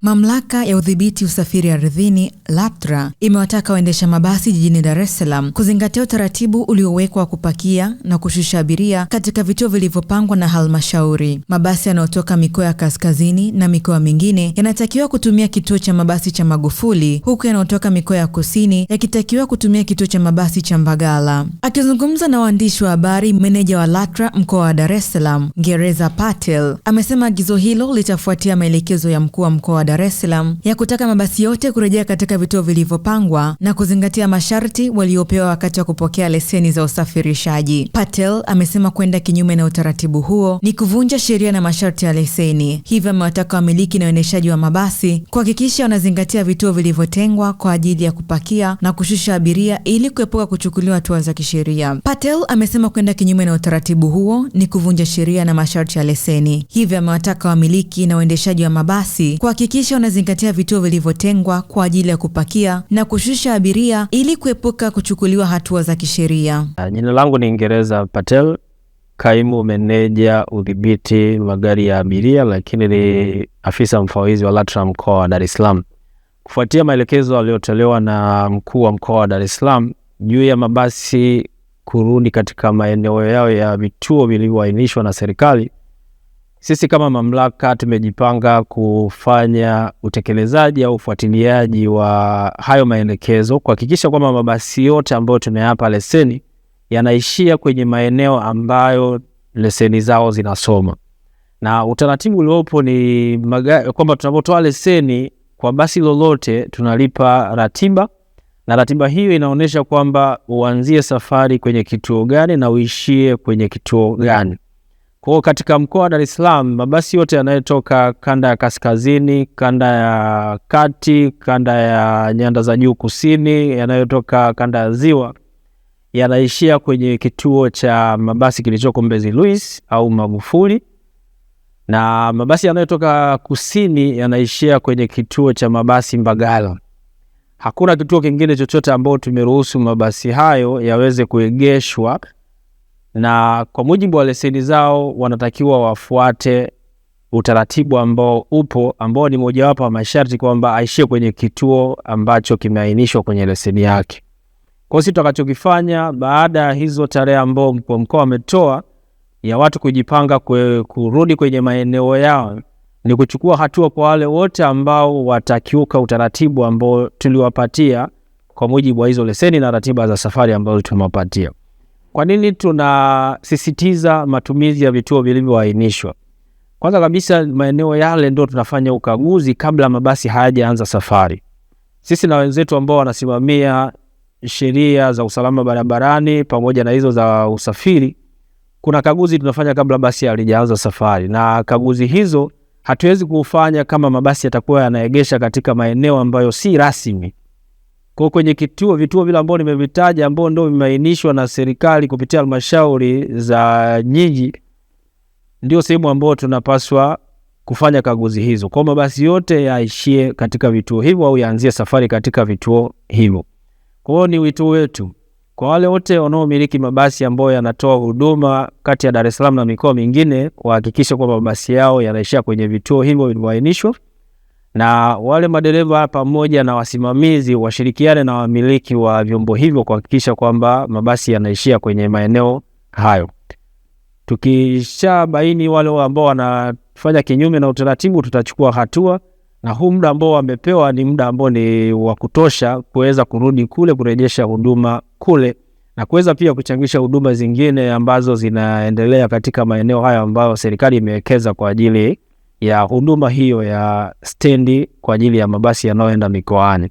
Mamlaka ya udhibiti usafiri ardhini LATRA imewataka waendesha mabasi jijini Dar es Salaam kuzingatia utaratibu uliowekwa wa kupakia na kushusha abiria katika vituo vilivyopangwa na halmashauri. Mabasi yanayotoka mikoa ya kaskazini na mikoa mingine yanatakiwa kutumia kituo cha mabasi cha Magufuli, huku yanayotoka mikoa ya kusini yakitakiwa kutumia kituo cha mabasi cha Mbagala. Akizungumza na waandishi wa habari, meneja wa LATRA mkoa wa Dar es Salaam, Gereza Patel, amesema agizo hilo litafuatia maelekezo ya mkuu wa mkoa wa Dar es Salaam ya kutaka mabasi yote kurejea katika vituo vilivyopangwa na kuzingatia masharti waliopewa wakati wa kupokea leseni za usafirishaji. Patel amesema kwenda kinyume na utaratibu huo ni kuvunja sheria na masharti ya leseni. Hivyo amewataka wamiliki na waendeshaji wa mabasi kuhakikisha wanazingatia vituo vilivyotengwa kwa ajili ya kupakia na kushusha abiria ili kuepuka kuchukuliwa hatua za kisheria. Patel amesema kwenda kinyume na utaratibu huo ni kuvunja sheria na masharti ya leseni. Hivyo amewataka wamiliki na waendeshaji wa mabasi kuhakikisha wanazingatia vituo vilivyotengwa kwa ajili ya kupakia na kushusha abiria ili kuepuka kuchukuliwa hatua za kisheria. Jina langu ni Gereza Patel, kaimu meneja udhibiti magari ya abiria, lakini ni afisa mfawidhi wa LATRA mkoa wa Dar es Salaam. Kufuatia maelekezo yaliyotolewa na mkuu wa mkoa wa Dar es Salaam juu ya mabasi kurudi katika maeneo yao ya vituo vilivyoainishwa na serikali, sisi kama mamlaka tumejipanga kufanya utekelezaji au ufuatiliaji wa hayo maelekezo, kuhakikisha kwamba mabasi yote ambayo tumeyapa leseni yanaishia kwenye maeneo ambayo leseni zao zinasoma. Na utaratibu uliopo ni kwamba tunapotoa leseni kwa basi lolote tunalipa ratiba, na ratiba hiyo inaonyesha kwamba uanzie safari kwenye kituo gani na uishie kwenye kituo gani. Kwa katika mkoa wa Dar es Salaam, mabasi yote yanayotoka kanda ya kaskazini, kanda ya kati, kanda ya nyanda za juu kusini, yanayotoka kanda ya ziwa yanaishia kwenye kituo cha mabasi kilichoko Mbezi Luis au Magufuli, na mabasi yanayotoka kusini yanaishia kwenye kituo cha mabasi Mbagala. Hakuna kituo kingine chochote ambao tumeruhusu mabasi hayo yaweze kuegeshwa, na kwa mujibu wa leseni zao wanatakiwa wafuate utaratibu ambao upo, ambao ni mojawapo wa masharti kwamba aishie kwenye kituo ambacho kimeainishwa kwenye leseni yake. Kwa hiyo tutakachokifanya baada ya hizo tarehe ambao mkoa ametoa ya watu kujipanga kurudi kwenye maeneo yao ni kuchukua hatua kwa wale wote ambao watakiuka utaratibu ambao tuliwapatia kwa mujibu wa hizo leseni na ratiba za safari ambazo tumewapatia. Kwa nini tunasisitiza matumizi ya vituo vilivyoainishwa? Kwanza kabisa, maeneo yale ndio tunafanya ukaguzi kabla mabasi hayajaanza safari. Sisi na wenzetu ambao wanasimamia sheria za usalama barabarani pamoja na hizo za usafiri, kuna kaguzi tunafanya kabla basi halijaanza safari, na kaguzi hizo hatuwezi kufanya kama mabasi yatakuwa yanaegesha katika maeneo ambayo si rasmi. Kwa kwenye vituo vile ambao nimevitaja ambao ndio vimeainishwa na serikali kupitia halmashauri za jiji, ndio sehemu ambao tunapaswa kufanya kaguzi hizo. Kwa mabasi yote yaishie katika vituo hivyo au yaanzie safari katika vituo hivyo. Kwa hiyo ni wito wetu kwa wale wote wanaomiliki mabasi ambao yanatoa huduma kati ya Dar es Salaam na mikoa mingine, kuhakikisha kwamba mabasi yao yanaishia kwenye vituo hivyo vilivyoainishwa, na wale madereva pamoja na wasimamizi washirikiane na wamiliki wa vyombo hivyo kuhakikisha kwamba mabasi yanaishia kwenye maeneo hayo. Tukishabaini wale ambao wanafanya kinyume na utaratibu, tutachukua hatua, na huu muda ambao wamepewa ni muda ambao ni wa kutosha kuweza kurudi kule, kurejesha huduma kule, na kuweza pia kuchangisha huduma zingine ambazo zinaendelea katika maeneo haya ambayo serikali imewekeza kwa ajili ya huduma hiyo ya stendi kwa ajili ya mabasi yanayoenda mikoani.